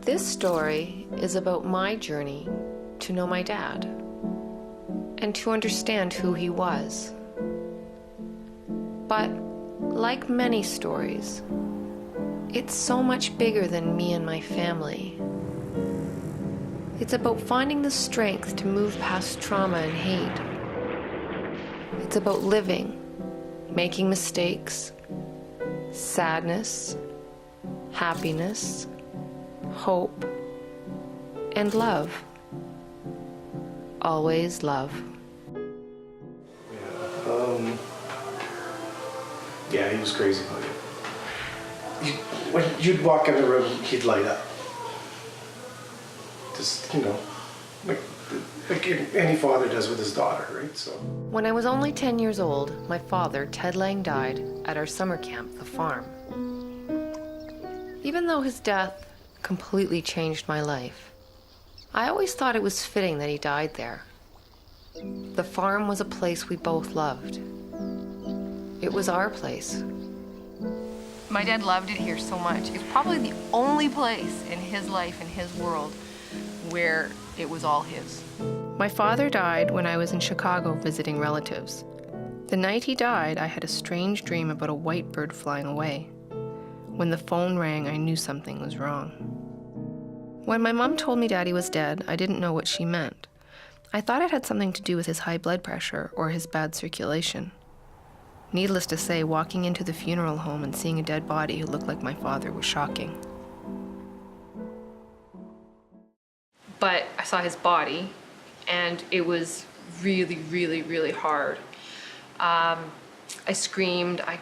This story is about my journey to know my dad and to understand who he was. But like many stories, it's so much bigger than me and my family. It's about finding the strength to move past trauma and hate. It's about living, making mistakes, sadness, happiness, hope, and love. Always love. Yeah, he was crazy about it. When you'd walk in the room, he'd light up. Just, like any father does with his daughter, right? So. When I was only 10 years old, my father, Ted Lange, died at our summer camp, the farm. Even though his death completely changed my life, I always thought it was fitting that he died there. The farm was a place we both loved. It was our place. My dad loved it here so much. It's probably the only place in his life, in his world, where it was all his. My father died when I was in Chicago visiting relatives. The night he died, I had a strange dream about a white bird flying away. When the phone rang, I knew something was wrong. When my mom told me Daddy was dead, I didn't know what she meant. I thought it had something to do with his high blood pressure or his bad circulation. Needless to say, walking into the funeral home and seeing a dead body who looked like my father was shocking. But I saw his body, and it was really, really, really hard. I screamed. I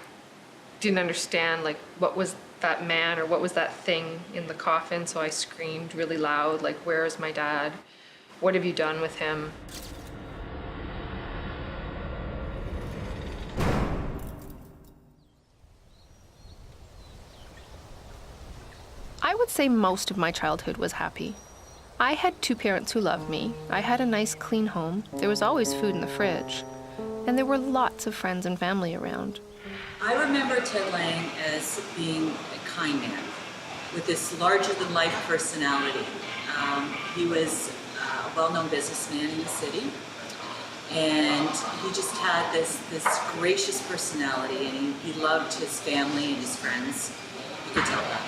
didn't understand, like, what was that man or what was that thing in the coffin, so I screamed really loud, like, where is my dad? What have you done with him? I would say most of my childhood was happy. I had two parents who loved me. I had a nice, clean home. There was always food in the fridge. And there were lots of friends and family around. I remember Ted Lange as being a kind man with this larger-than-life personality. He was a well-known businessman in the city, and he just had this gracious personality, and he loved his family and his friends. You could tell that.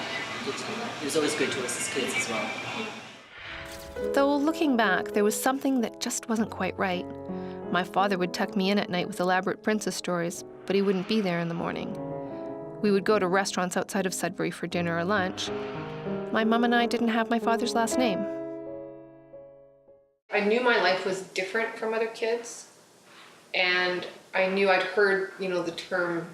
He was always good to us as kids as well. Though looking back, there was something that just wasn't quite right. My father would tuck me in at night with elaborate princess stories, but he wouldn't be there in the morning. We would go to restaurants outside of Sudbury for dinner or lunch. My mom and I didn't have my father's last name. I knew my life was different from other kids, and I knew I'd heard, the term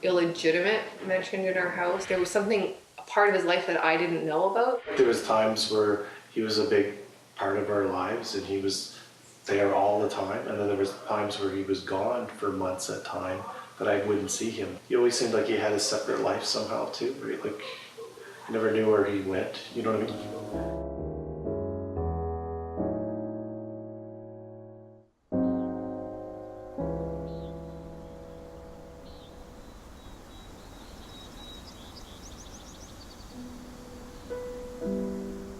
illegitimate mentioned in our house. There was something, a part of his life that I didn't know about. There was times where he was a big part of our lives, and he was there all the time, and then there was times where he was gone for months at a time that I wouldn't see him. He always seemed like he had a separate life somehow too, right? Like, you never knew where he went, you know what I mean?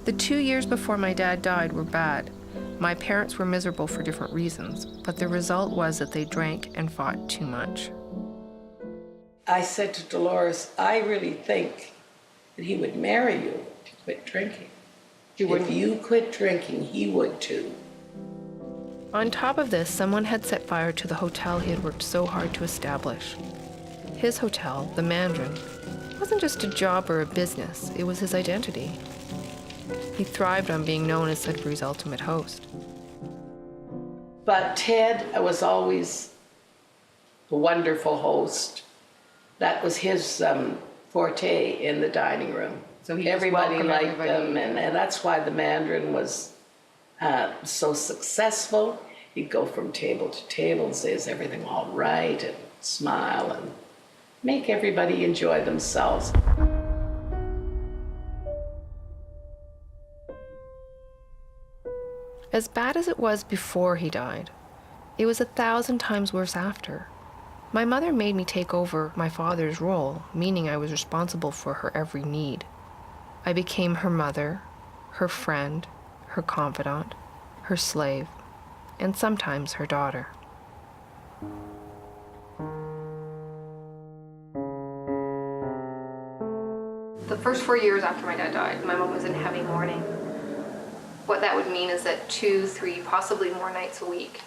The 2 years before my dad died were bad. My parents were miserable for different reasons, but the result was that they drank and fought too much. I said to Dolores, I really think that he would marry you to quit drinking. If you quit drinking, he would too. On top of this, someone had set fire to the hotel he had worked so hard to establish. His hotel, the Mandarin, wasn't just a job or a business, it was his identity. He thrived on being known as Sudbury's ultimate host. But Ted was always a wonderful host. That was his forte in the dining room. So he everybody liked him, and that's why the Mandarin was so successful. He'd go from table to table and say, is everything all right? And smile and make everybody enjoy themselves. As bad as it was before he died, it was 1,000 times worse after. My mother made me take over my father's role, meaning I was responsible for her every need. I became her mother, her friend, her confidant, her slave, and sometimes her daughter. The first 4 years after my dad died, my mom was in heavy mourning. What that would mean is that 2, 3, possibly more nights a week,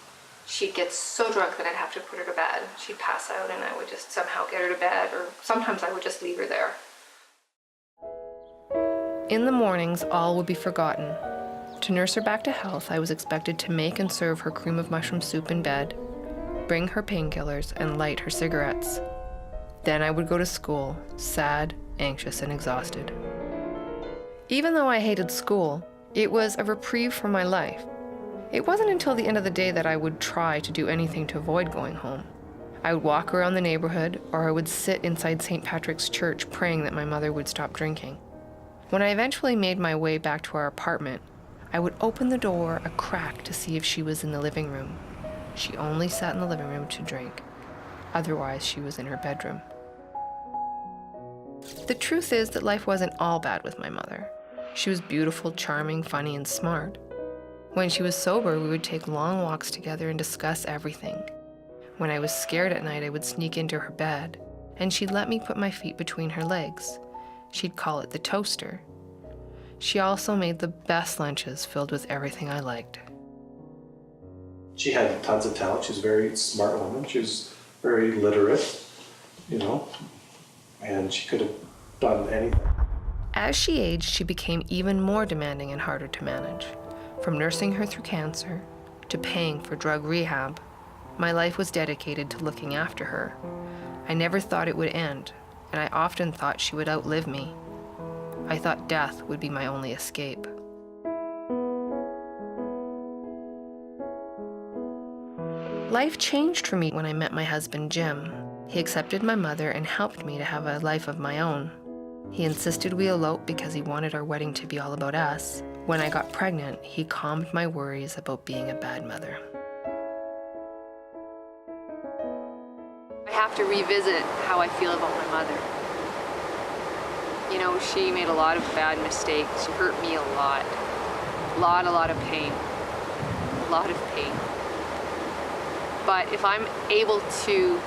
she'd get so drunk that I'd have to put her to bed. She'd pass out and I would just somehow get her to bed, or sometimes I would just leave her there. In the mornings, all would be forgotten. To nurse her back to health, I was expected to make and serve her cream of mushroom soup in bed, bring her painkillers, and light her cigarettes. Then I would go to school, sad, anxious, and exhausted. Even though I hated school, it was a reprieve from my life. It wasn't until the end of the day that I would try to do anything to avoid going home. I would walk around the neighborhood, or I would sit inside St. Patrick's Church praying that my mother would stop drinking. When I eventually made my way back to our apartment, I would open the door a crack to see if she was in the living room. She only sat in the living room to drink. Otherwise, she was in her bedroom. The truth is that life wasn't all bad with my mother. She was beautiful, charming, funny, and smart. When she was sober, we would take long walks together and discuss everything. When I was scared at night, I would sneak into her bed, and she'd let me put my feet between her legs. She'd call it the toaster. She also made the best lunches filled with everything I liked. She had tons of talent. She was a very smart woman. She was very literate, and she could have done anything. As she aged, she became even more demanding and harder to manage. From nursing her through cancer to paying for drug rehab, my life was dedicated to looking after her. I never thought it would end, and I often thought she would outlive me. I thought death would be my only escape. Life changed for me when I met my husband, Jim. He accepted my mother and helped me to have a life of my own. He insisted we elope because he wanted our wedding to be all about us. When I got pregnant, he calmed my worries about being a bad mother. I have to revisit how I feel about my mother. She made a lot of bad mistakes. She hurt me a lot. A lot of pain. A lot of pain. But if I'm able to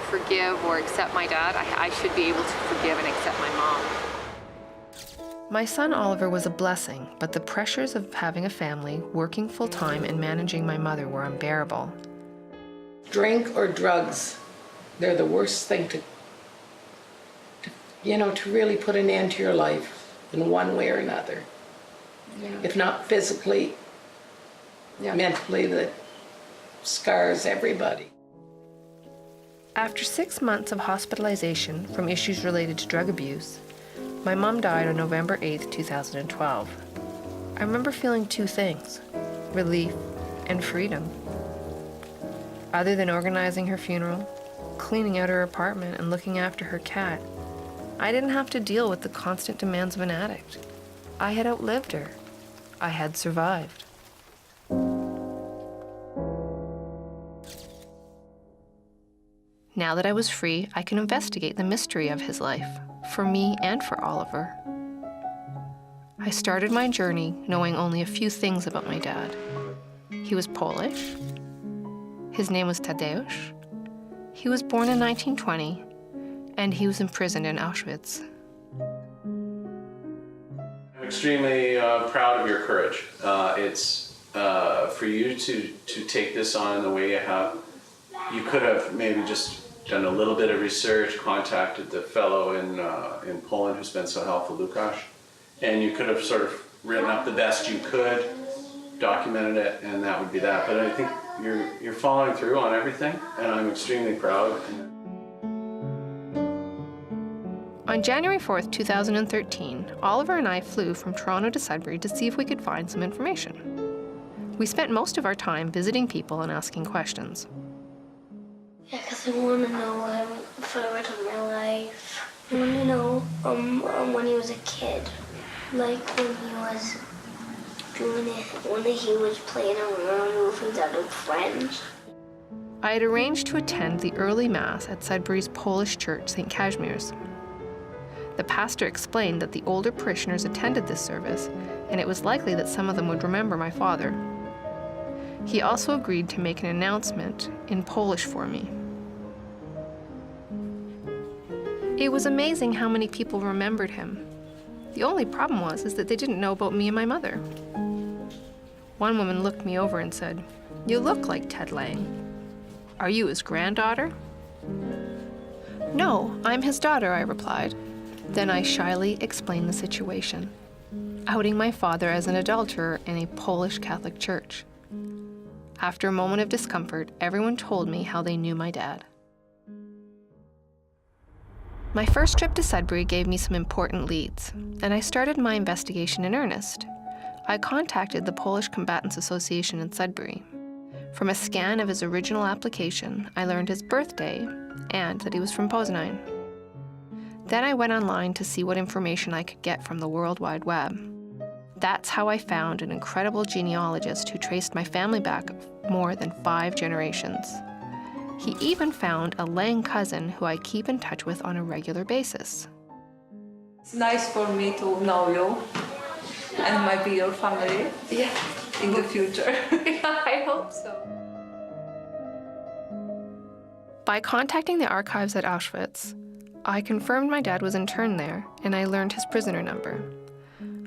forgive or accept my dad, I should be able to forgive and accept my mom. My son Oliver was a blessing, but the pressures of having a family, working full-time, and managing my mother were unbearable. Drink or drugs, they're the worst thing to really put an end to your life in one way or another. Yeah. If not physically, mentally, that scars everybody. After 6 months of hospitalization from issues related to drug abuse, my mom died on November 8th, 2012. I remember feeling two things: relief and freedom. Other than organizing her funeral, cleaning out her apartment, and looking after her cat, I didn't have to deal with the constant demands of an addict. I had outlived her. I had survived. Now that I was free, I can investigate the mystery of his life, for me and for Oliver. I started my journey knowing only a few things about my dad. He was Polish. His name was Tadeusz. He was born in 1920, and he was imprisoned in Auschwitz. I'm extremely proud of your courage. It's for you to take this on in the way you have. You could have maybe just done a little bit of research, contacted the fellow in Poland who's been so helpful, Lukasz, and you could have sort of written up the best you could, documented it, and that would be that. But I think you're following through on everything, and I'm extremely proud. On January 4th, 2013, Oliver and I flew from Toronto to Sudbury to see if we could find some information. We spent most of our time visiting people and asking questions. Yeah, because I want to know him for the rest of my life. I want to know when he was a kid, like when he was doing it, when he was playing around with his other friends. I had arranged to attend the early Mass at Sudbury's Polish church, St. Casimir's. The pastor explained that the older parishioners attended this service and it was likely that some of them would remember my father. He also agreed to make an announcement in Polish for me. It was amazing how many people remembered him. The only problem was that they didn't know about me and my mother. One woman looked me over and said, "You look like Ted Lange. Are you his granddaughter?" "No, I'm his daughter," I replied. Then I shyly explained the situation, outing my father as an adulterer in a Polish Catholic church. After a moment of discomfort, everyone told me how they knew my dad. My first trip to Sudbury gave me some important leads, and I started my investigation in earnest. I contacted the Polish Combatants Association in Sudbury. From a scan of his original application, I learned his birthday and that he was from Poznań. Then I went online to see what information I could get from the World Wide Web. That's how I found an incredible genealogist who traced my family back more than 5 generations. He even found a Lange cousin who I keep in touch with on a regular basis. It's nice for me to know you and maybe your family in the future. I hope so. By contacting the archives at Auschwitz, I confirmed my dad was interned there, and I learned his prisoner number.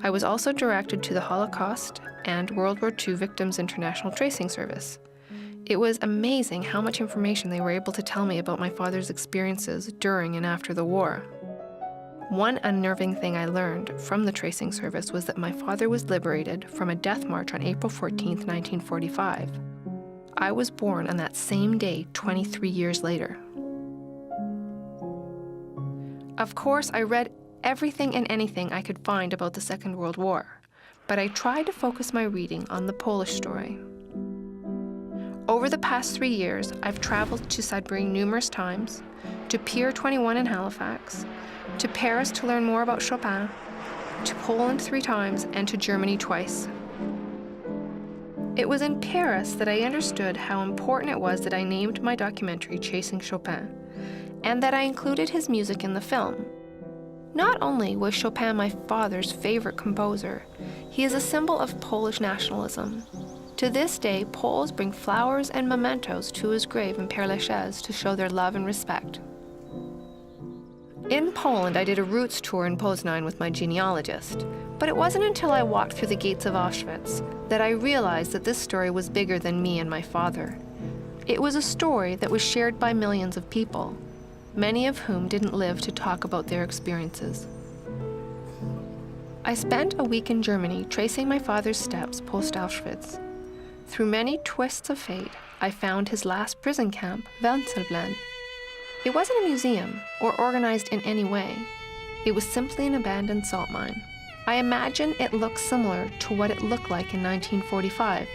I was also directed to the Holocaust and World War II Victims International Tracing Service. It was amazing how much information they were able to tell me about my father's experiences during and after the war. One unnerving thing I learned from the tracing service was that my father was liberated from a death march on April 14, 1945. I was born on that same day 23 years later. Of course, I read everything and anything I could find about the Second World War, but I tried to focus my reading on the Polish story. Over the past 3 years, I've traveled to Sudbury numerous times, to Pier 21 in Halifax, to Paris to learn more about Chopin, to Poland 3 times, and to Germany twice. It was in Paris that I understood how important it was that I named my documentary Chasing Chopin, and that I included his music in the film. Not only was Chopin my father's favorite composer, he is a symbol of Polish nationalism. To this day, Poles bring flowers and mementos to his grave in Père Lachaise to show their love and respect. In Poland, I did a roots tour in Poznań with my genealogist, but it wasn't until I walked through the gates of Auschwitz that I realized that this story was bigger than me and my father. It was a story that was shared by millions of people, many of whom didn't live to talk about their experiences. I spent a week in Germany tracing my father's steps post-Auschwitz. Through many twists of fate, I found his last prison camp, Welzelblen. It wasn't a museum or organized in any way. It was simply an abandoned salt mine. I imagine it looks similar to what it looked like in 1945.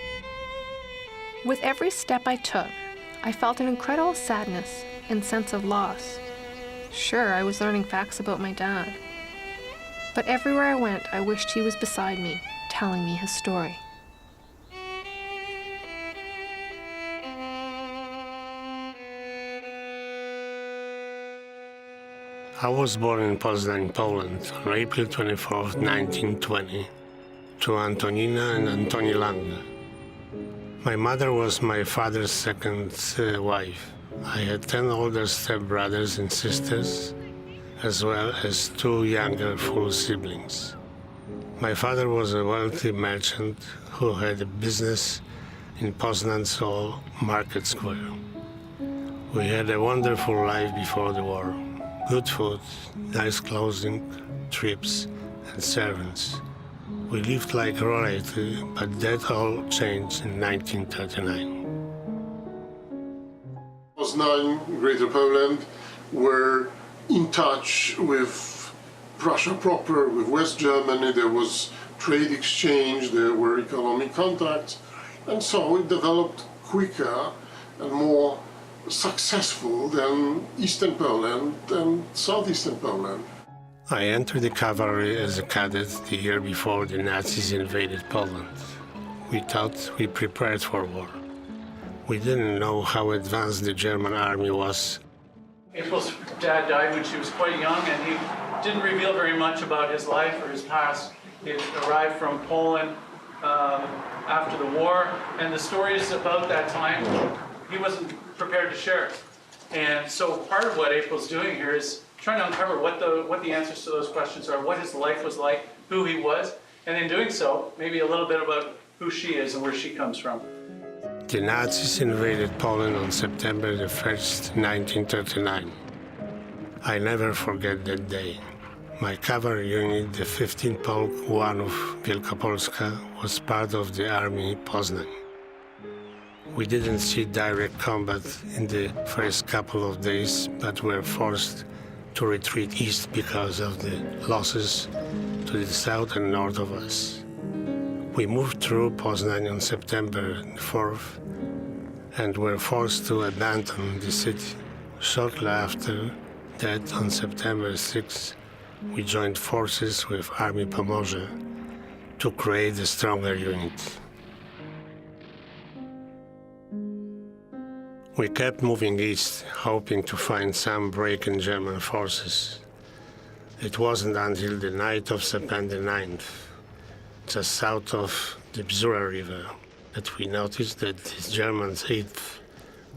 With every step I took, I felt an incredible sadness and sense of loss. Sure, I was learning facts about my dad. But everywhere I went, I wished he was beside me, telling me his story. I was born in Poznań, Poland, on April 24, 1920, to Antonina and Antoni Lange. My mother was my father's second wife. I had 10 older stepbrothers and sisters, as well as 2 younger full siblings. My father was a wealthy merchant who had a business in Poznan's Market Square. We had a wonderful life before the war. Good food, nice clothing, trips, and servants. We lived like royalty, but that all changed in 1939. Poznań, Greater Poland, were in touch with Prussia proper, with West Germany. There was trade exchange, there were economic contacts, and so it developed quicker and more successful than Eastern Poland and Southeastern Poland. I entered the cavalry as a cadet the year before the Nazis invaded Poland. We thought we prepared for war. We didn't know how advanced the German army was. April's dad died when she was quite young, and he didn't reveal very much about his life or his past. He had arrived from Poland after the war, and the stories about that time, he wasn't prepared to share. And so part of what April's doing here is trying to uncover what the answers to those questions are, what his life was like, who he was, and in doing so, maybe a little bit about who she is and where she comes from. The Nazis invaded Poland on September the 1st, 1939. I never forget that day. My cavalry unit, the 15th Polk Ułanów Wielkopolska, was part of the army Poznań. We didn't see direct combat in the first couple of days, but were forced to retreat east because of the losses to the south and north of us. We moved through Poznań on September 4th and were forced to abandon the city. Shortly after that, on September 6th, we joined forces with Army Pomorze to create a stronger unit. We kept moving east, hoping to find some break in German forces. It wasn't until the night of September 9th, just south of the Bzura River, that we noticed that the German 8th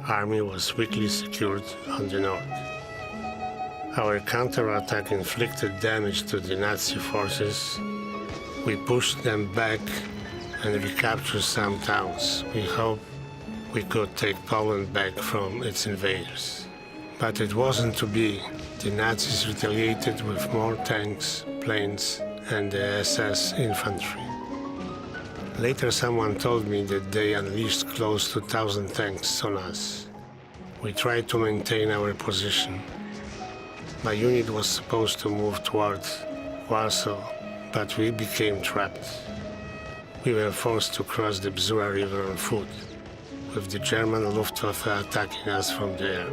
Army was weakly secured on the north. Our counterattack inflicted damage to the Nazi forces. We pushed them back and recaptured some towns. We hoped we could take Poland back from its invaders. But it wasn't to be. The Nazis retaliated with more tanks, planes, and the SS infantry. Later someone told me that they unleashed close to 1,000 tanks on us. We tried to maintain our position. My unit was supposed to move towards Warsaw, but we became trapped. We were forced to cross the Bzura River on foot, with the German Luftwaffe attacking us from the air.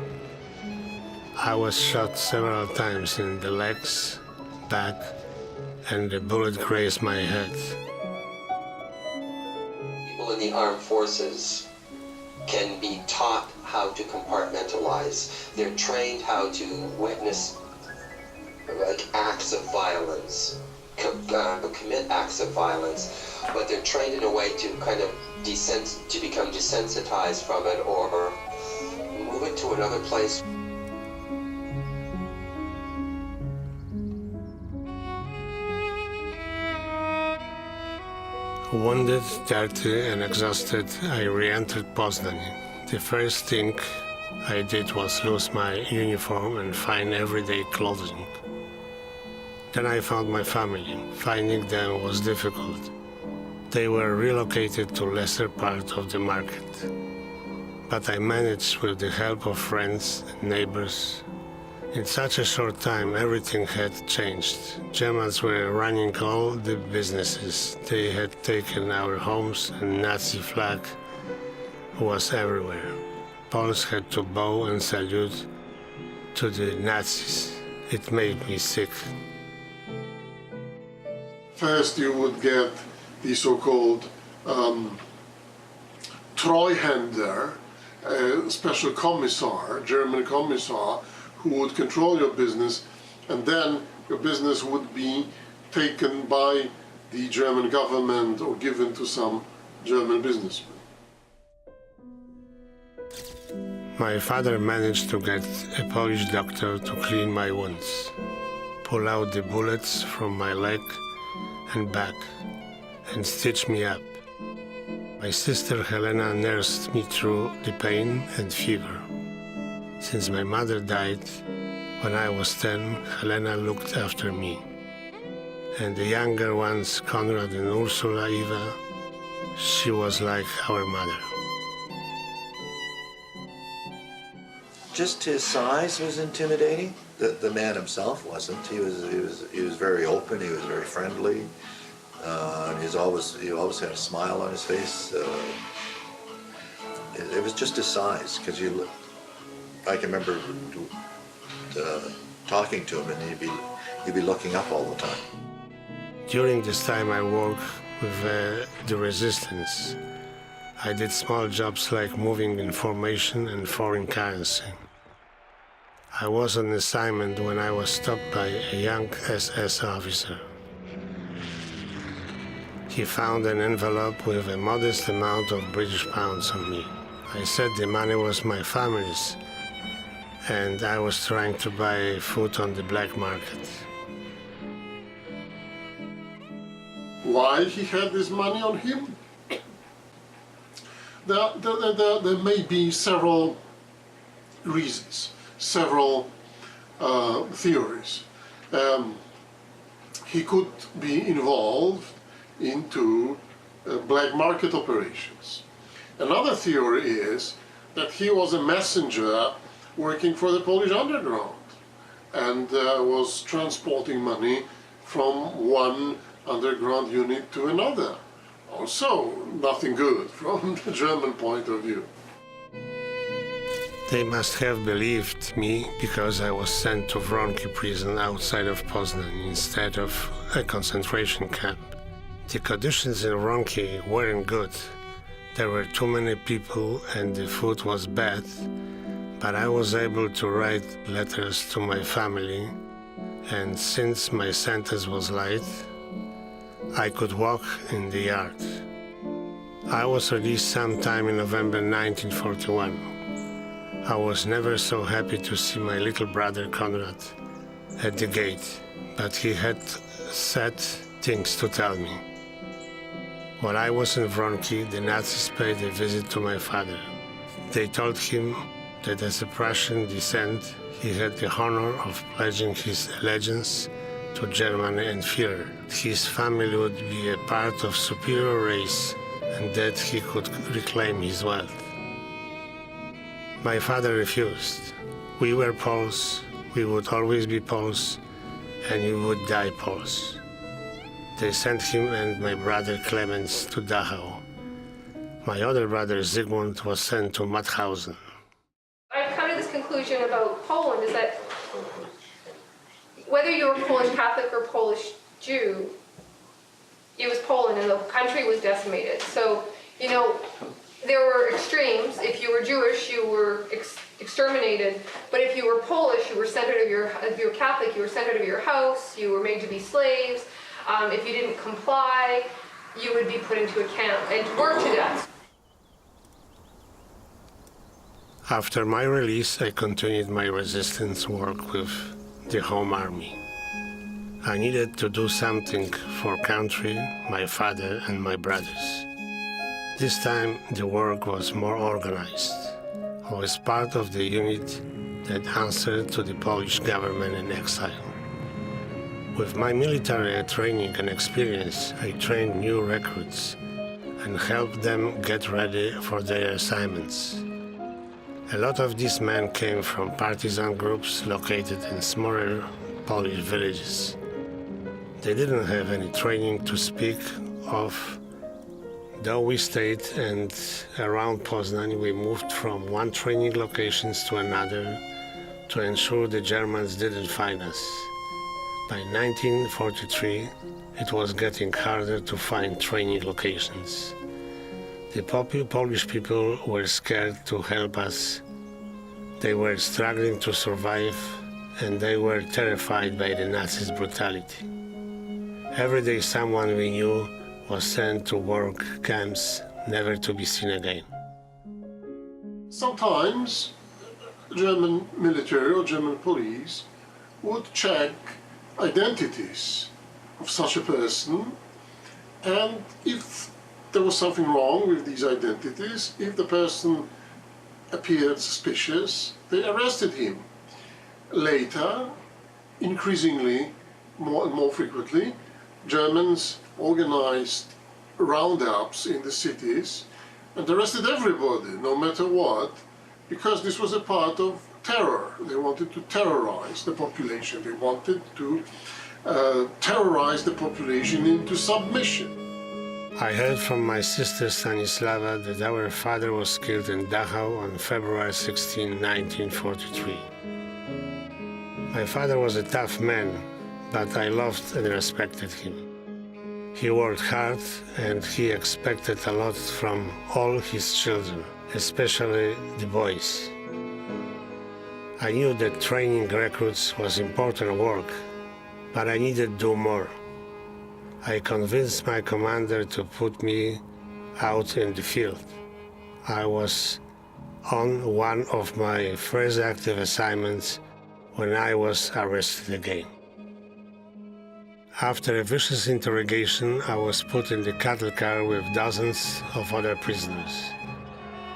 I was shot several times in the legs, back, and the bullet grazed my head. People in the armed forces can be taught how to compartmentalize. They're trained how to witness acts of violence, commit acts of violence, but they're trained in a way to kind of to become desensitized from it or move it to another place. Wounded, dirty, and exhausted, I re-entered Poznań. The first thing I did was lose my uniform and find everyday clothing. Then I found my family. Finding them was difficult. They were relocated to lesser part of the market. But I managed with the help of friends and neighbors. In such a short time, everything had changed. Germans were running all the businesses. They had taken our homes, and Nazi flag was everywhere. Poles had to bow and salute to the Nazis. It made me sick. First you would get the so-called Treuhänder, a special commissar, German commissar, who would control your business, and then your business would be taken by the German government or given to some German businessman. My father managed to get a Polish doctor to clean my wounds, pull out the bullets from my leg and back, and stitch me up. My sister Helena nursed me through the pain and fever. Since my mother died when I was 10, Helena looked after me. And the younger ones, Konrad and Ursula Eva, she was like our mother. Just his size was intimidating. The man himself wasn't. He was very open. He was very friendly. He always had a smile on his face. It was just his size, because I can remember talking to him, and he'd be looking up all the time. During this time, I worked with the resistance. I did small jobs like moving information and foreign currency. I was on assignment when I was stopped by a young SS officer. He found an envelope with a modest amount of British pounds on me. I said the money was my family's, and I was trying to buy food on the black market. Why he had this money on him? There may be several reasons, several theories. He could be involved into black market operations. Another theory is that he was a messenger working for the Polish underground and was transporting money from one underground unit to another. Also, nothing good from the German point of view. They must have believed me because I was sent to Wronki prison outside of Poznan instead of a concentration camp. The conditions in Wronki weren't good. There were too many people and the food was bad, but I was able to write letters to my family, and since my sentence was light, I could walk in the yard. I was released sometime in November 1941. I was never so happy to see my little brother Konrad at the gate, but he had sad things to tell me. While I was in Wronki, the Nazis paid a visit to my father. They told him that as a Prussian descent, he had the honor of pledging his allegiance to Germany and Führer. His family would be a part of superior race and that he could reclaim his wealth. My father refused. We were Poles, we would always be Poles, and we would die Poles. They sent him and my brother Clemens to Dachau. My other brother Zygmunt was sent to Mauthausen. I've come to this conclusion about Poland is that whether you were Polish Catholic or Polish Jew, it was Poland and the country was decimated. So, you know, there were extremes. If you were Jewish, you were exterminated. But if you were Polish, you were sent out of your, if you were Catholic, you were sent out of your house, you were made to be slaves. If you didn't comply, you would be put into a camp and worked to death. After my release, I continued my resistance work with the Home Army. I needed to do something for country, my father and my brothers. This time the work was more organized. I was part of the unit that answered to the Polish government in exile. With my military training and experience, I trained new recruits and helped them get ready for their assignments. A lot of these men came from partisan groups located in smaller Polish villages. They didn't have any training to speak of. Though we stayed and around Poznan, we moved from one training locations to another to ensure the Germans didn't find us. By 1943, it was getting harder to find training locations. The Polish people were scared to help us. They were struggling to survive, and they were terrified by the Nazis' brutality. Every day someone we knew was sent to work camps, never to be seen again. Sometimes German military or German police would check identities of such a person, and if there was something wrong with these identities, if the person appeared suspicious, they arrested him. Later, increasingly, more and more frequently, Germans organized roundups in the cities and arrested everybody, no matter what, because this was a part of terror. They wanted to terrorize the population. They wanted to terrorize the population into submission. I heard from my sister Stanislava that our father was killed in Dachau on February 16, 1943. My father was a tough man, but I loved and respected him. He worked hard and he expected a lot from all his children, especially the boys. I knew that training recruits was important work, but I needed to do more. I convinced my commander to put me out in the field. I was on one of my first active assignments when I was arrested again. After a vicious interrogation, I was put in the cattle car with dozens of other prisoners.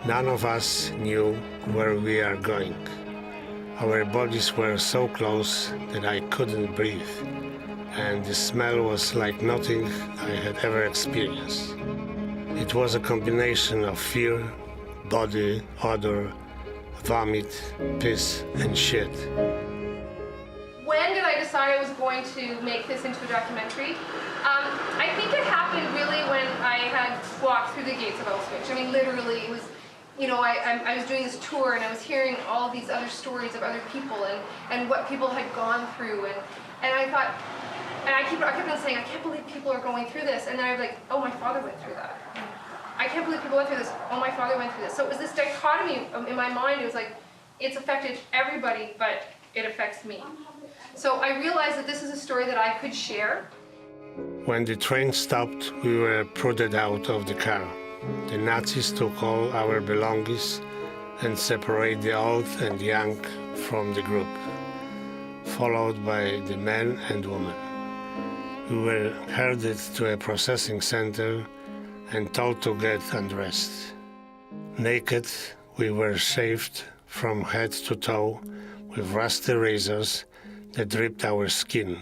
None of us knew where we are going. Our bodies were so close that I couldn't breathe, and the smell was like nothing I had ever experienced. It was a combination of fear, body, odor, vomit, piss, and shit. When did I decide I was going to make this into a documentary? I think it happened really when I had walked through the gates of Auschwitz. I mean, literally, it was, you know, I was doing this tour and I was hearing all of these other stories of other people and what people had gone through, and I thought, and I kept on saying, I can't believe people are going through this, and then I was like, oh, my father went through that. I can't believe people went through this. Oh, my father went through this. So it was this dichotomy in my mind. It was like, it's affected everybody, but it affects me. So I realized that this is a story that I could share. When the train stopped, we were prodded out of the car. The Nazis took all our belongings and separated the old and young from the group, followed by the men and women. We were herded to a processing center and told to get undressed. Naked, we were shaved from head to toe with rusty razors that dripped our skin.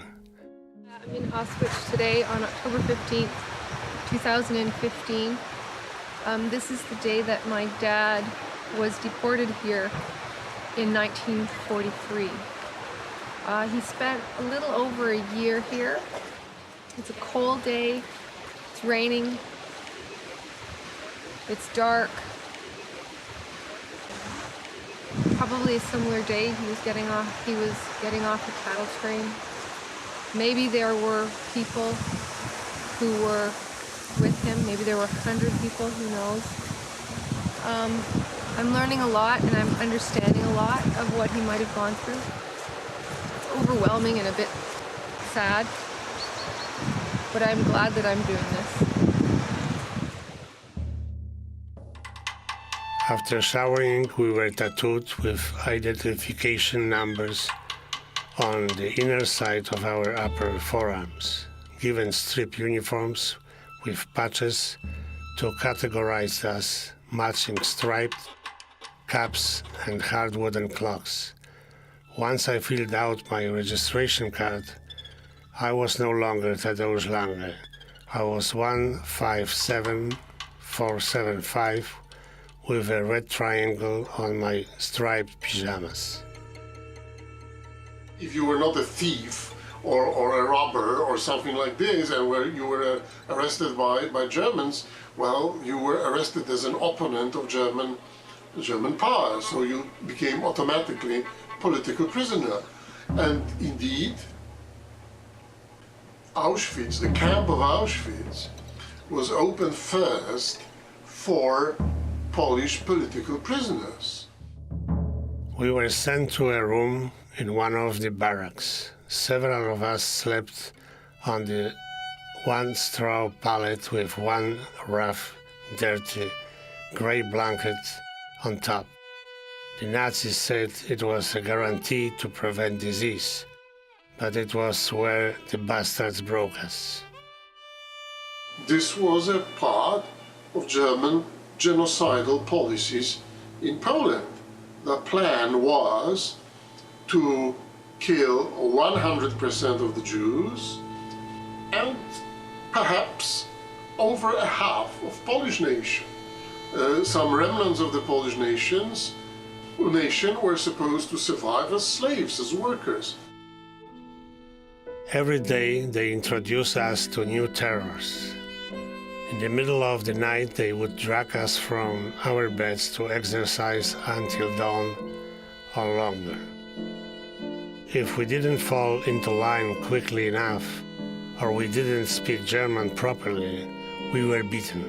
I'm in Auschwitz today on October 15th, 2015. This is the day that my dad was deported here in 1943. He spent a little over a year here. It's a cold day, it's raining, it's dark. Probably a similar day. He was getting off the cattle train. Maybe there were people who were with him. Maybe there were 100 people, who knows. I'm learning a lot and I'm understanding a lot of what he might have gone through. It's overwhelming and a bit sad, but I'm glad that I'm doing this. After showering, we were tattooed with identification numbers on the inner side of our upper forearms, given strip uniforms with patches to categorize us, matching striped caps and hard wooden clocks. Once I filled out my registration card, I was no longer Tadeusz Lange. I was 157475 with a red triangle on my striped pajamas. If you were not a thief or a robber or something like this, and where you were arrested by Germans, well, you were arrested as an opponent of German power, so you became automatically political prisoner. And indeed, Auschwitz, the camp of Auschwitz, was opened first for Polish political prisoners. We were sent to a room in one of the barracks. Several of us slept on the one straw pallet with one rough, dirty, gray blanket on top. The Nazis said it was a guarantee to prevent disease, but it was where the bastards broke us. This was a part of German genocidal policies in Poland. The plan was to kill 100% of the Jews and perhaps over a half of Polish nation. Some remnants of the Polish nation were supposed to survive as slaves, as workers. Every day they introduced us to new terrors. In the middle of the night, they would drag us from our beds to exercise until dawn or longer. If we didn't fall into line quickly enough, or we didn't speak German properly, we were beaten.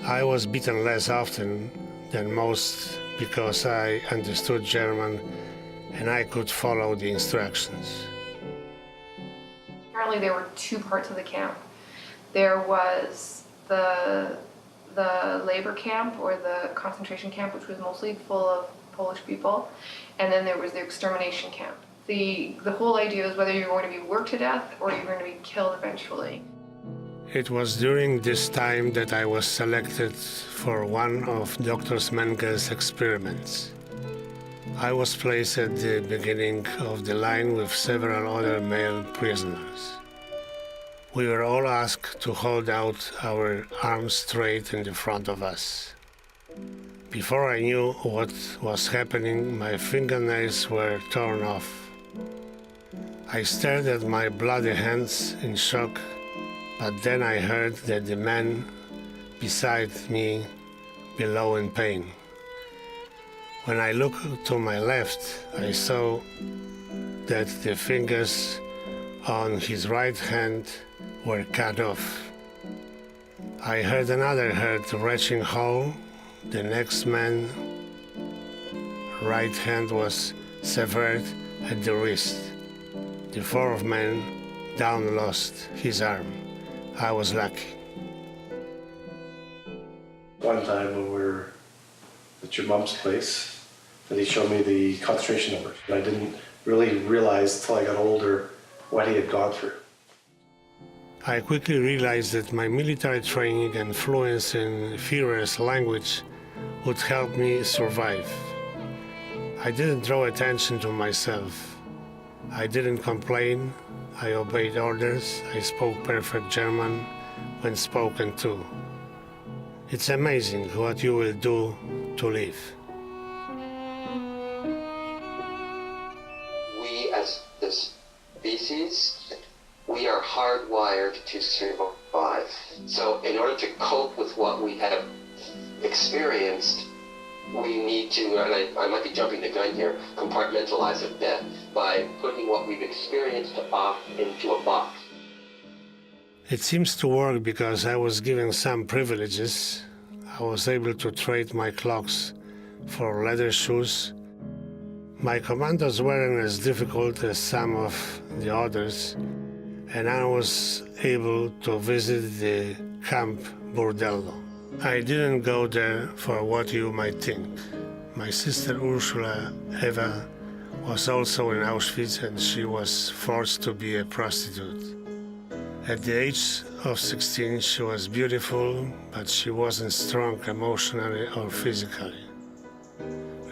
I was beaten less often than most because I understood German and I could follow the instructions. apparently there were two parts of the camp. There was the labor camp or the concentration camp, which was mostly full of Polish people, and then there was the extermination camp. The whole idea is whether you're going to be worked to death or you're going to be killed eventually. It was during this time that I was selected for one of Dr. Menge's experiments. I was placed at the beginning of the line with several other male prisoners. We were all asked to hold out our arms straight in the front of us. Before I knew what was happening, my fingernails were torn off. I stared at my bloody hands in shock, but then I heard that the man beside me below in pain. When I looked to my left, I saw that the fingers on his right hand were cut off. I heard another heart-wrenching howl. The next man's right hand was severed at the wrist. The fourth man down lost his arm. I was lucky. One time when we were at your mom's place, that he showed me the concentration numbers. And I didn't really realize till I got older what he had gone through. I quickly realized that my military training and fluency in Führer's language would help me survive. I didn't draw attention to myself. I didn't complain. I obeyed orders. I spoke perfect German when spoken to. It's amazing what you will do to live. We as the species, we are hardwired to survive. So in order to cope with what we have experienced, we need to, and I might be jumping the gun here, compartmentalize a bit by putting what we've experienced off into a box. It seems to work because I was given some privileges. I was able to trade my clogs for leather shoes. My commandos weren't as difficult as some of the others, and I was able to visit the camp bordello. I didn't go there for what you might think. My sister Ursula Eva was also in Auschwitz, and she was forced to be a prostitute. At the age of 16, she was beautiful, but she wasn't strong emotionally or physically.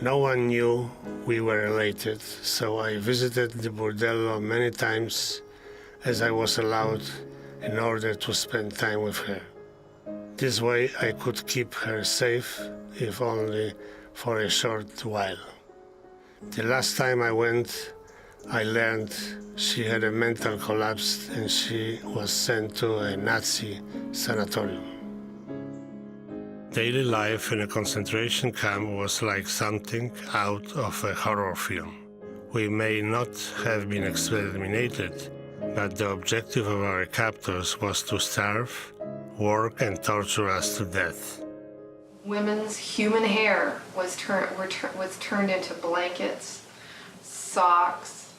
No one knew we were related, so I visited the bordello many times as I was allowed in order to spend time with her. This way I could keep her safe, if only for a short while. The last time I went, I learned she had a mental collapse and she was sent to a Nazi sanatorium. Daily life in a concentration camp was like something out of a horror film. We may not have been exterminated, but the objective of our captors was to starve, work, and torture us to death. Women's human hair was turned into blankets, socks,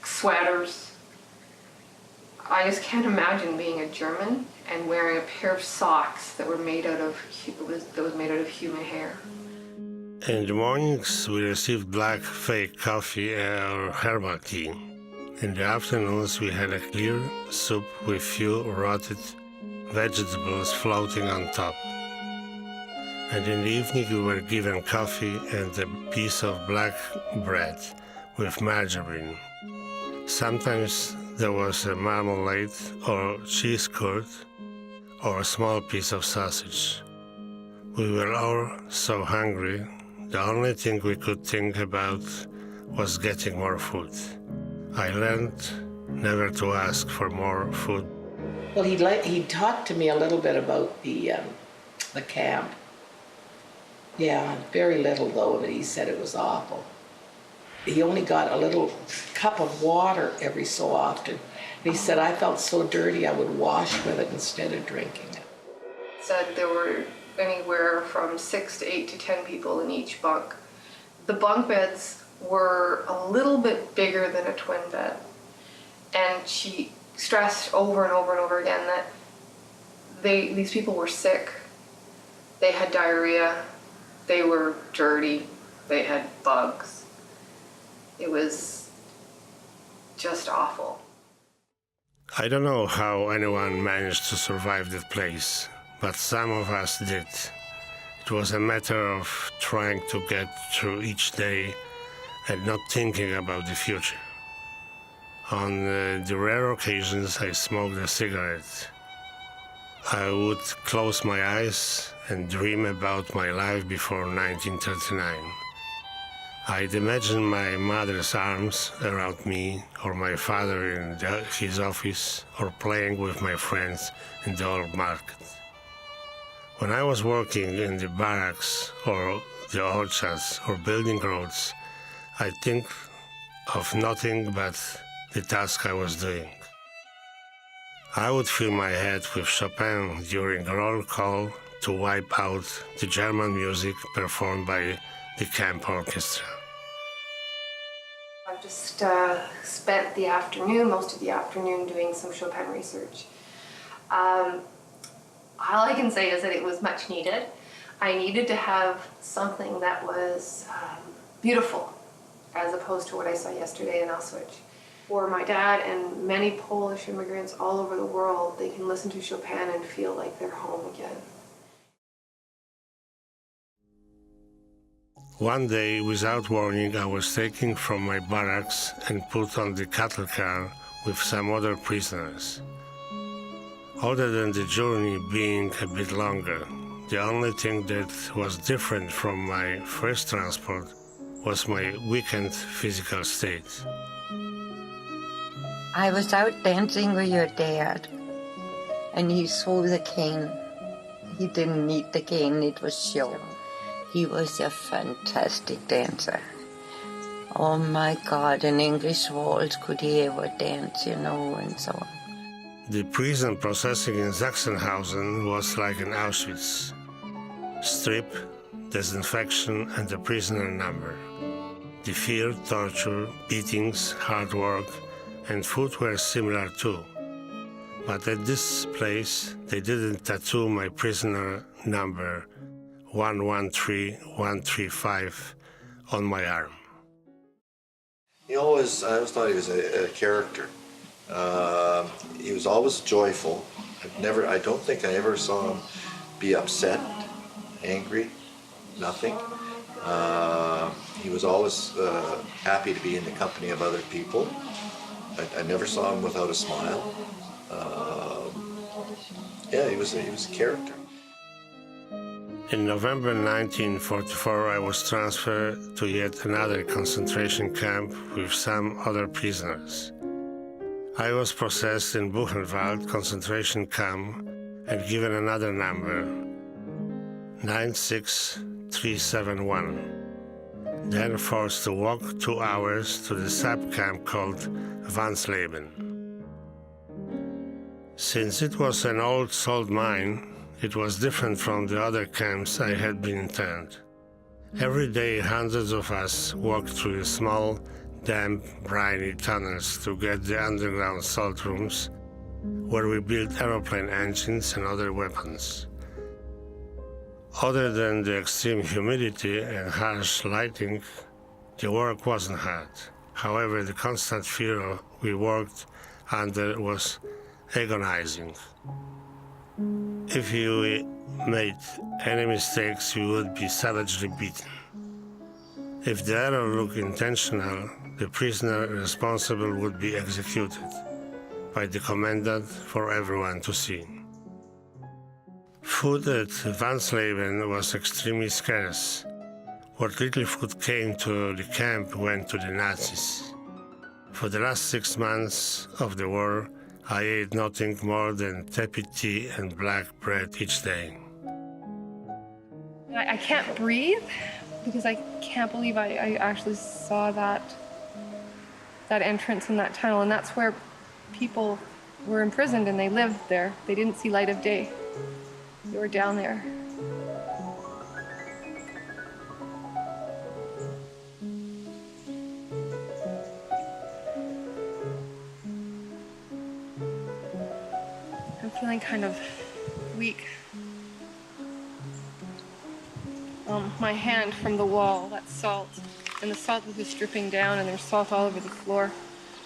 sweaters. I just can't imagine being a German and wearing a pair of socks that were made out of human hair. In the mornings, we received black fake coffee or herbal tea. In the afternoons, we had a clear soup with few rotted vegetables floating on top. And in the evening, we were given coffee and a piece of black bread with margarine. Sometimes there was a marmalade or cheese curd or a small piece of sausage. We were all so hungry, the only thing we could think about was getting more food. I learned never to ask for more food. Well, he talked to me a little bit about the camp. Yeah, very little though, but he said it was awful. He only got a little cup of water every so often. And he said, I felt so dirty I would wash with it instead of drinking it. Said there were anywhere from 6 to 8 to 10 people in each bunk. The bunk beds were a little bit bigger than a twin bed. And she stressed over and over and over again that these people were sick. They had diarrhea. They were dirty. They had bugs. It was just awful. I don't know how anyone managed to survive that place, but some of us did. It was a matter of trying to get through each day and not thinking about the future. On the rare occasions I smoked a cigarette, I would close my eyes and dream about my life before 1939. I'd imagine my mother's arms around me, or my father in his office, or playing with my friends in the old market. When I was working in the barracks, or the orchards, or building roads, I think of nothing but the task I was doing. I would fill my head with Chopin during roll call to wipe out the German music performed by the camp orchestra. I've just spent the afternoon, most of the afternoon, doing some Chopin research. All I can say is that it was much needed. I needed to have something that was beautiful, as opposed to what I saw yesterday in Auschwitz. For my dad and many Polish immigrants all over the world, they can listen to Chopin and feel like they're home again. One day, without warning, I was taken from my barracks and put on the cattle car with some other prisoners. Other than the journey being a bit longer, the only thing that was different from my first transport was my weakened physical state. I was out dancing with your dad, and he saw the cane. He didn't need the cane, it was show. He was a fantastic dancer. Oh my God, an English waltz, could he ever dance, you know, and so on. The prison processing in Sachsenhausen was like an Auschwitz. Strip, disinfection, and a prisoner number. The fear, torture, beatings, hard work, and food were similar too. But at this place, they didn't tattoo my prisoner number 113135 on my arm. I always thought he was a character. He was always joyful. I don't think I ever saw him be upset, angry, nothing. He was always happy to be in the company of other people. I never saw him without a smile. Yeah, he was a character. In November 1944, I was transferred to yet another concentration camp with some other prisoners. I was processed in Buchenwald concentration camp and given another number, 96371. Then forced to walk 2 hours to the sub-camp called Wansleben. Since it was an old salt mine, it was different from the other camps I had been interned. Every day hundreds of us walked through the small, damp, briny tunnels to get the underground salt rooms where we built aeroplane engines and other weapons. Other than the extreme humidity and harsh lighting, the work wasn't hard. However, the constant fear we worked under was agonizing. If you made any mistakes, you would be savagely beaten. If the error looked intentional, the prisoner responsible would be executed by the commandant for everyone to see. Food at Wansleben was extremely scarce. What little food came to the camp went to the Nazis. For the last 6 months of the war, I ate nothing more than tepid tea and black bread each day. I can't breathe because I can't believe I actually saw that entrance in that tunnel, and that's where people were imprisoned and they lived there. They didn't see light of day. They were down there. feeling kind of weak. My hand from the wall, that salt, and the salt was just dripping down, and there's salt all over the floor,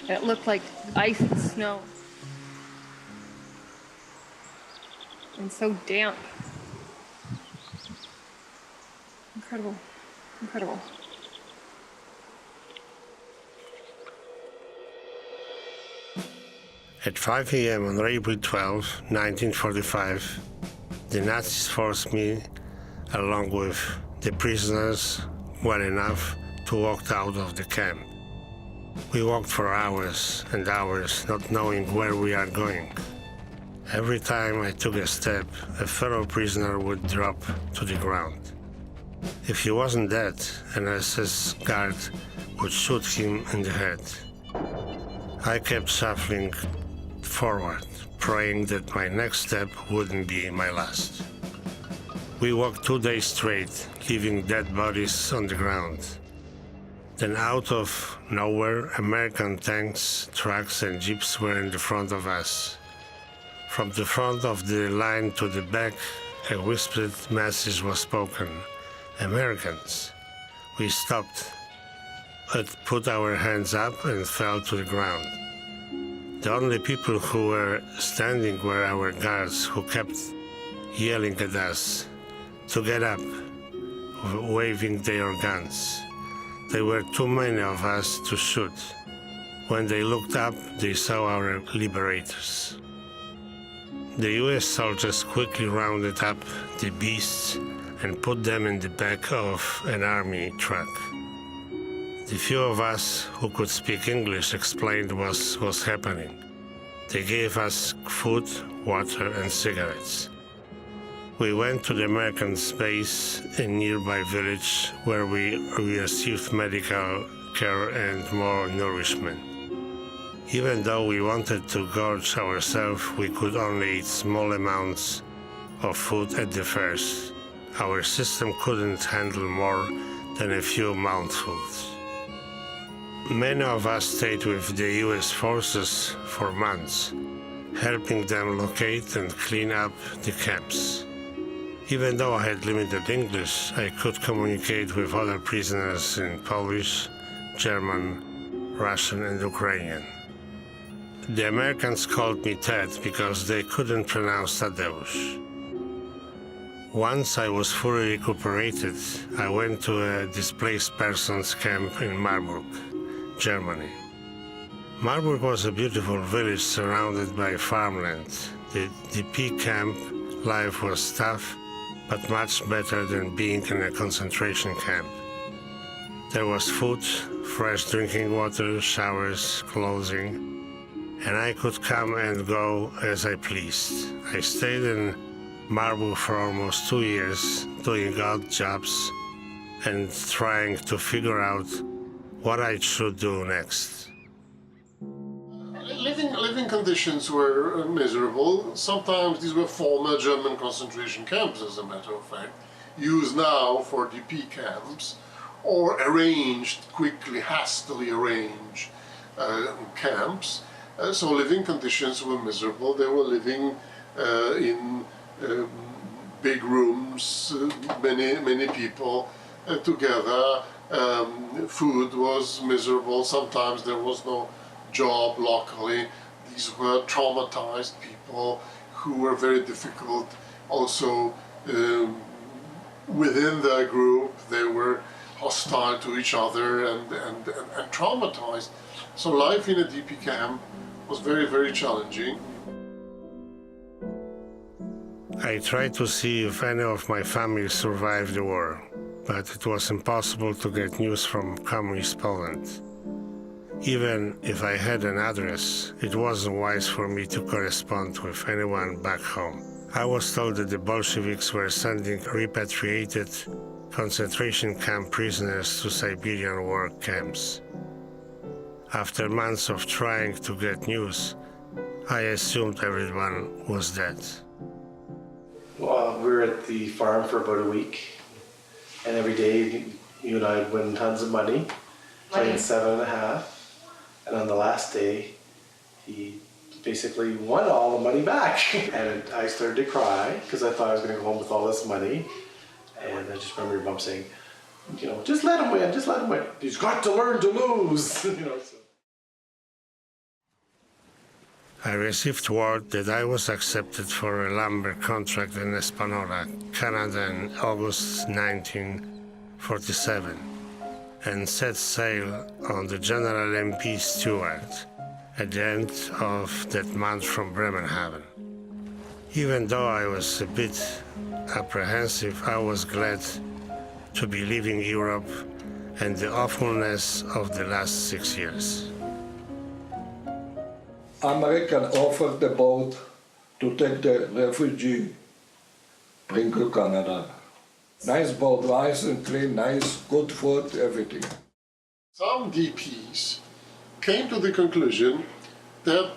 and it looked like ice and snow. And so damp. Incredible, incredible. At 5 a.m. on April 12, 1945, the Nazis forced me, along with the prisoners, well enough to walk out of the camp. We walked for hours and hours, not knowing where we are going. Every time I took a step, a fellow prisoner would drop to the ground. If he wasn't dead, an SS guard would shoot him in the head. I kept shuffling forward, praying that my next step wouldn't be my last. We walked 2 days straight, leaving dead bodies on the ground. Then out of nowhere, American tanks, trucks and jeeps were in the front of us. From the front of the line to the back, a whispered message was spoken. Americans. We stopped, but put our hands up and fell to the ground. The only people who were standing were our guards, who kept yelling at us to get up, waving their guns. There were too many of us to shoot. When they looked up, they saw our liberators. The US soldiers quickly rounded up the beasts and put them in the back of an army truck. The few of us who could speak English explained what was happening. They gave us food, water, and cigarettes. We went to the American base in nearby village where we received medical care and more nourishment. Even though we wanted to gorge ourselves, we could only eat small amounts of food at the first. Our system couldn't handle more than a few mouthfuls. Many of us stayed with the US forces for months, helping them locate and clean up the camps. Even though I had limited English, I could communicate with other prisoners in Polish, German, Russian, and Ukrainian. The Americans called me Ted because they couldn't pronounce Tadeusz. Once I was fully recuperated, I went to a displaced persons camp in Marburg, Germany. Marburg was a beautiful village surrounded by farmland. The DP camp life was tough, but much better than being in a concentration camp. There was food, fresh drinking water, showers, clothing, and I could come and go as I pleased. I stayed in Marburg for almost 2 years, doing odd jobs and trying to figure out what I should do next. Living conditions were miserable. Sometimes these were former German concentration camps, as a matter of fact, used now for DP camps, or arranged, quickly, hastily arranged camps. So living conditions were miserable. They were living in big rooms, many people together. Food was miserable. Sometimes there was no job locally. These were traumatized people who were very difficult. Also, within their group, they were hostile to each other and traumatized. So life in a DP camp was very, very challenging. I tried to see if any of my family survived the war, but it was impossible to get news from communist Poland. Even if I had an address, it wasn't wise for me to correspond with anyone back home. I was told that the Bolsheviks were sending repatriated concentration camp prisoners to Siberian war camps. After months of trying to get news, I assumed everyone was dead. Well, we were at the farm for about a week, and every day you and I would win tons of money, playing 7.5. And on the last day, he basically won all the money back. And I started to cry because I thought I was going to go home with all this money. And I just remember your mom saying, you know, just let him win, just let him win. He's got to learn to lose. You know, so. I received word that I was accepted for a lumber contract in Espanola, Canada in August 1947 and set sail on the General MP Stewart at the end of that month from Bremerhaven. Even though I was a bit apprehensive, I was glad to be leaving Europe and the awfulness of the last 6 years. American offered the boat to take the refugee, bring to Canada. Nice boat, nice and clean, nice, good food, everything. Some DPs came to the conclusion that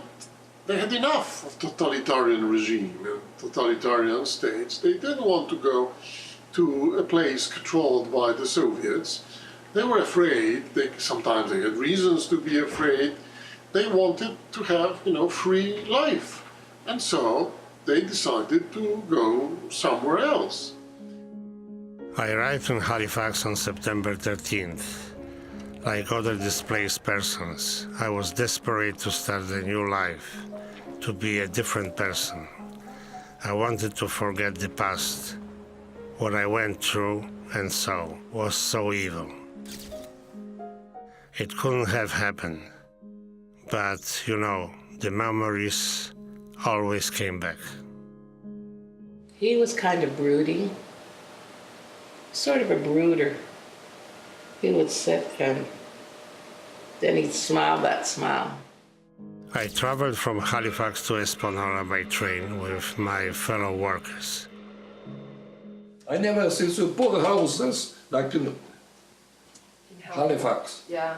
they had enough of totalitarian regime and totalitarian states. They didn't want to go to a place controlled by the Soviets. They were afraid, sometimes they had reasons to be afraid. They wanted to have, you know, free life. And so they decided to go somewhere else. I arrived in Halifax on September 13th. Like other displaced persons, I was desperate to start a new life, to be a different person. I wanted to forget the past. What I went through and saw was so evil. It couldn't have happened. But, you know, the memories always came back. He was kind of brooding, sort of a brooder. He would sit and then he'd smile that smile. I traveled from Halifax to Espanola by train with my fellow workers. I never see so poor houses like in Halifax. Yeah.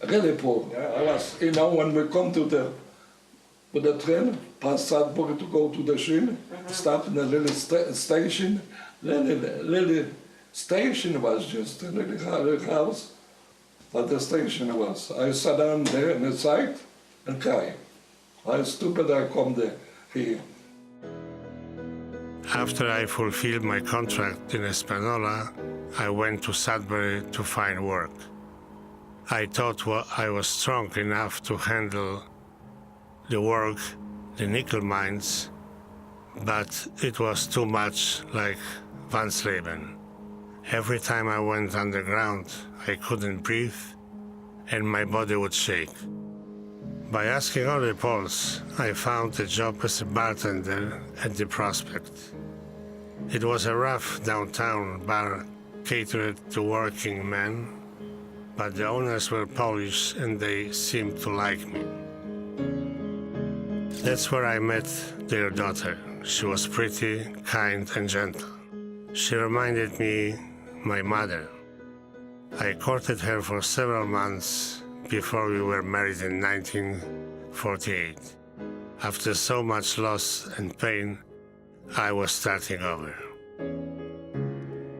Really poor. Yeah, I was, you know, when we come with the train, past Salzburg to go to the Schiene, stop in a little station. Little station was just a little house, but the station was. I sat down there on the side and cried. How stupid I come there, here. After I fulfilled my contract in Espanola, I went to Sudbury to find work. I thought I was strong enough to handle the work, the nickel mines, but it was too much like Wansleben. Every time I went underground, I couldn't breathe and my body would shake. By asking other Poles, I found a job as a bartender at the Prospect. It was a rough downtown bar catered to working men, but the owners were Polish and they seemed to like me. That's where I met their daughter. She was pretty, kind and gentle. She reminded me my mother. I courted her for several months before we were married in 1948. After so much loss and pain, I was starting over.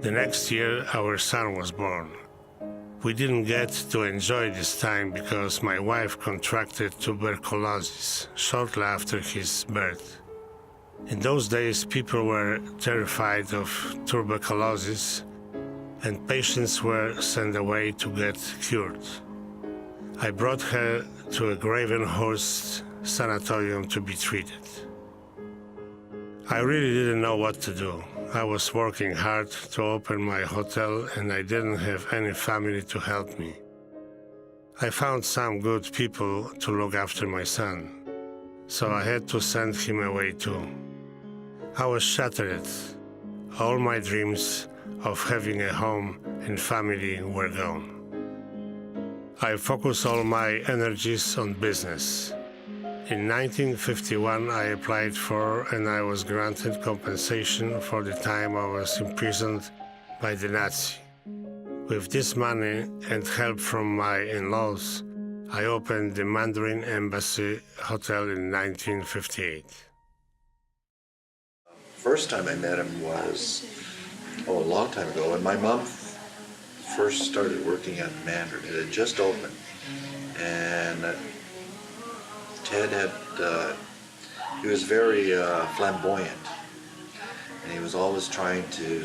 The next year, our son was born. We didn't get to enjoy this time because my wife contracted tuberculosis shortly after his birth. In those days, people were terrified of tuberculosis and patients were sent away to get cured. I brought her to a Gravenhorst sanatorium to be treated. I really didn't know what to do. I was working hard to open my hotel and I didn't have any family to help me. I found some good people to look after my son, so I had to send him away too. I was shattered. All my dreams of having a home and family were gone. I focused all my energies on business. In 1951, I applied for and I was granted compensation for the time I was imprisoned by the Nazi. With this money and help from my in-laws, I opened the Mandarin Embassy Hotel in 1958. First time I met him was, a long time ago, when my mom first started working at Mandarin. It had just opened. And Ted had, he was very flamboyant, and he was always trying to,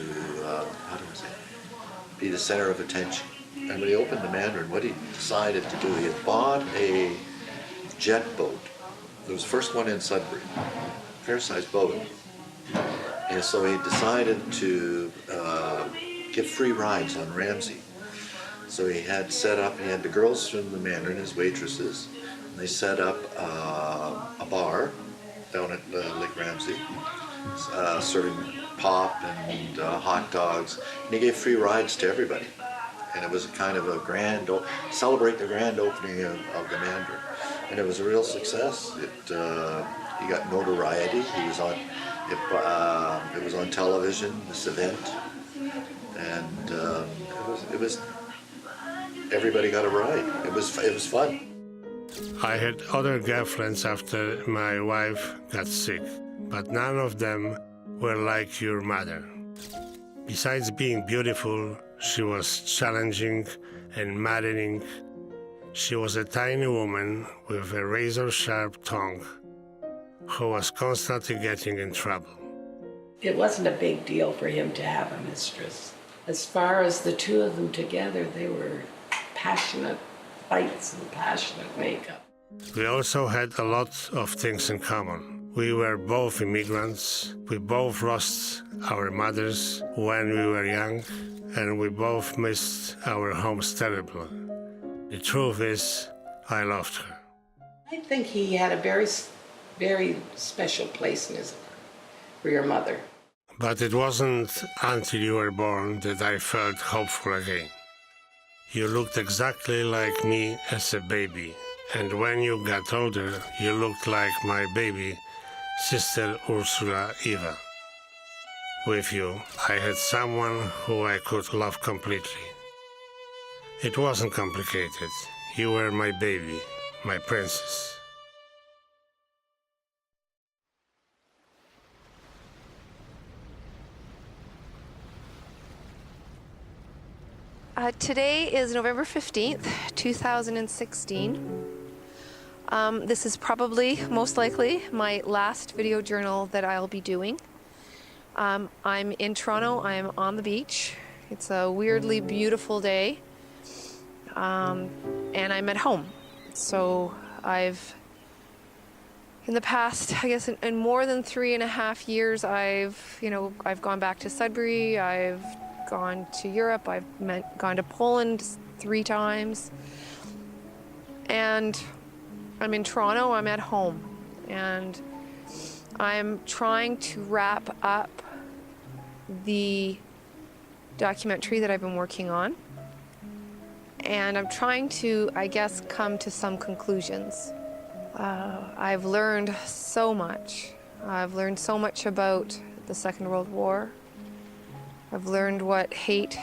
how do I say, be the center of attention. And when he opened the Mandarin, what he decided to do, he had bought a jet boat. It was the first one in Sudbury, fair-sized boat. And so he decided to give free rides on Ramsey. So he had set up, he had the girls from the Mandarin as waitresses, and they set up a bar down at Lake Ramsey, serving pop and hot dogs, and he gave free rides to everybody. And it was kind of a celebrate the grand opening of the Mandarin. And it was a real success. He got notoriety. He was on, it was on television, this event, and it was everybody got a ride. It was fun. I had other girlfriends after my wife got sick, but none of them were like your mother. Besides being beautiful, she was challenging and maddening. She was a tiny woman with a razor-sharp tongue who was constantly getting in trouble. It wasn't a big deal for him to have a mistress. As far as the two of them together, they were passionate fights and passionate makeup. We also had a lot of things in common. We were both immigrants. We both lost our mothers when we were young, and we both missed our homes terribly. The truth is, I loved her. I think he had a very, very special place in his heart for your mother. But it wasn't until you were born that I felt hopeful again. You looked exactly like me as a baby, and when you got older, you looked like my baby, Sister Ursula Eva. With you, I had someone who I could love completely. It wasn't complicated. You were my baby, my princess. Today is November 15th, 2016. This is probably, most likely, my last video journal that I'll be doing. I'm in Toronto, I'm on the beach. It's a weirdly beautiful day. And I'm at home. So I've, in the past, I guess in more than 3.5 years, I've gone back to Sudbury, I've gone to Europe, I've gone to Poland 3 times. And I'm in Toronto, I'm at home. And I'm trying to wrap up the documentary that I've been working on. And I'm trying to, I guess, come to some conclusions. I've learned so much. I've learned so much about the Second World War. I've learned what hate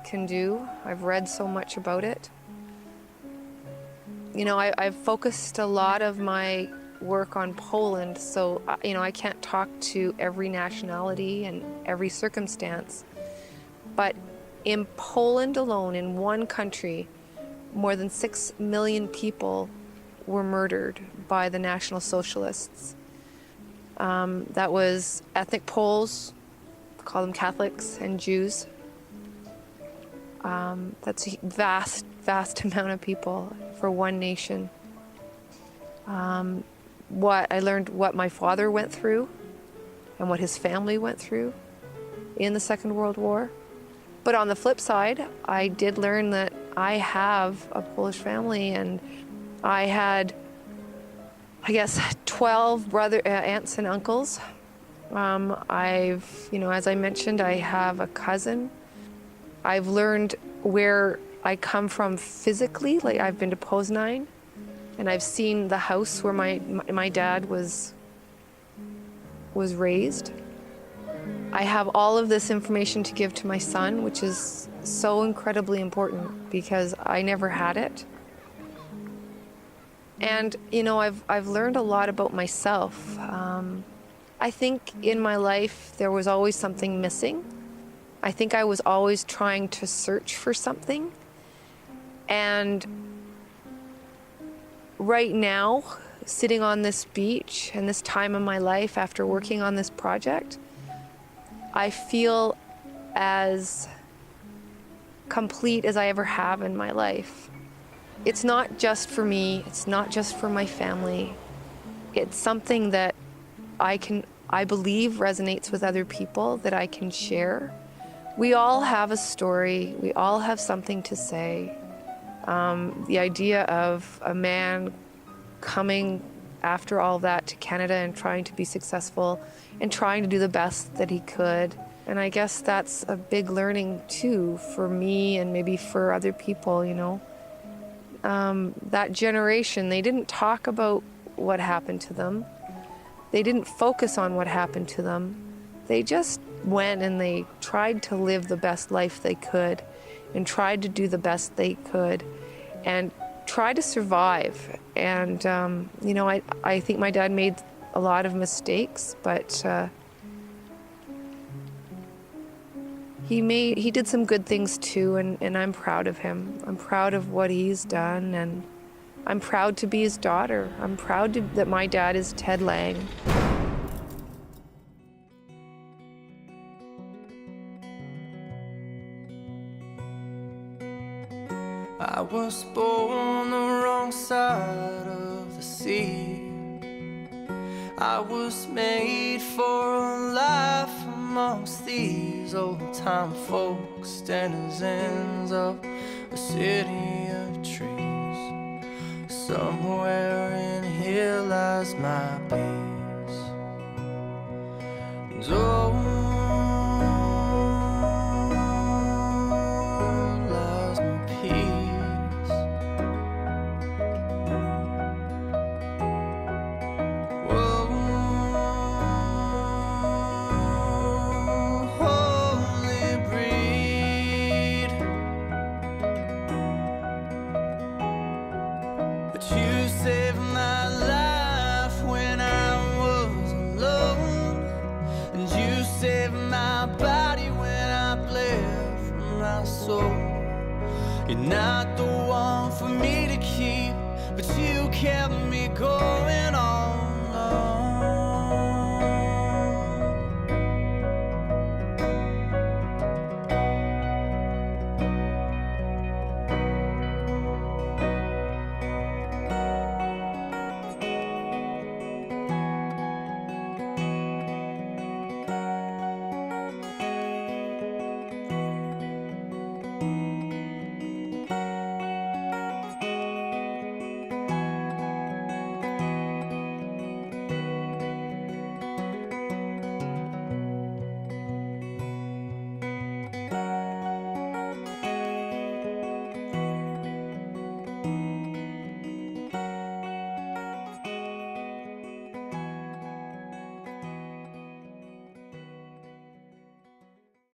can do. I've read so much about it. You know, I've focused a lot of my work on Poland, so, you know, I can't talk to every nationality and every circumstance. But in Poland alone, in one country, more than 6 million people were murdered by the National Socialists. That was ethnic Poles, call them Catholics, and Jews. That's a vast, vast amount of people for one nation. I learned what my father went through and what his family went through in the Second World War. But on the flip side, I did learn that I have a Polish family, and I had, I guess, 12 aunts and uncles. As I mentioned, I have a cousin. I've learned where I come from physically. Like, I've been to Poznań, and I've seen the house where my dad was raised. I have all of this information to give to my son, which is so incredibly important because I never had it. And, you know, I've learned a lot about myself. I think in my life there was always something missing. I think I was always trying to search for something. And right now, sitting on this beach and this time in my life after working on this project, I feel as complete as I ever have in my life. It's not just for me, it's not just for my family. It's something that I believe resonates with other people, that I can share. We all have a story, we all have something to say. The idea of a man coming after all that to Canada and trying to be successful and trying to do the best that he could. And I guess that's a big learning too for me and maybe for other people, you know. That generation, they didn't talk about what happened to them. They didn't focus on what happened to them. They just went and they tried to live the best life they could and tried to do the best they could and try to survive. And, you know, I think my dad made a lot of mistakes, but he did some good things too, and I'm proud of him. I'm proud of what he's done, and I'm proud to be his daughter. I'm proud that my dad is Ted Lange. I was born on the wrong side of the sea. I was made for a life amongst these old-time folks, standing as ends of a city of trees. Somewhere in here lies my base. And lies my peace. Whoa, holy breed. But you saved my life when I was alone, and you saved my body when I bled from my soul. You're not the one for me to keep, but you kept me going on.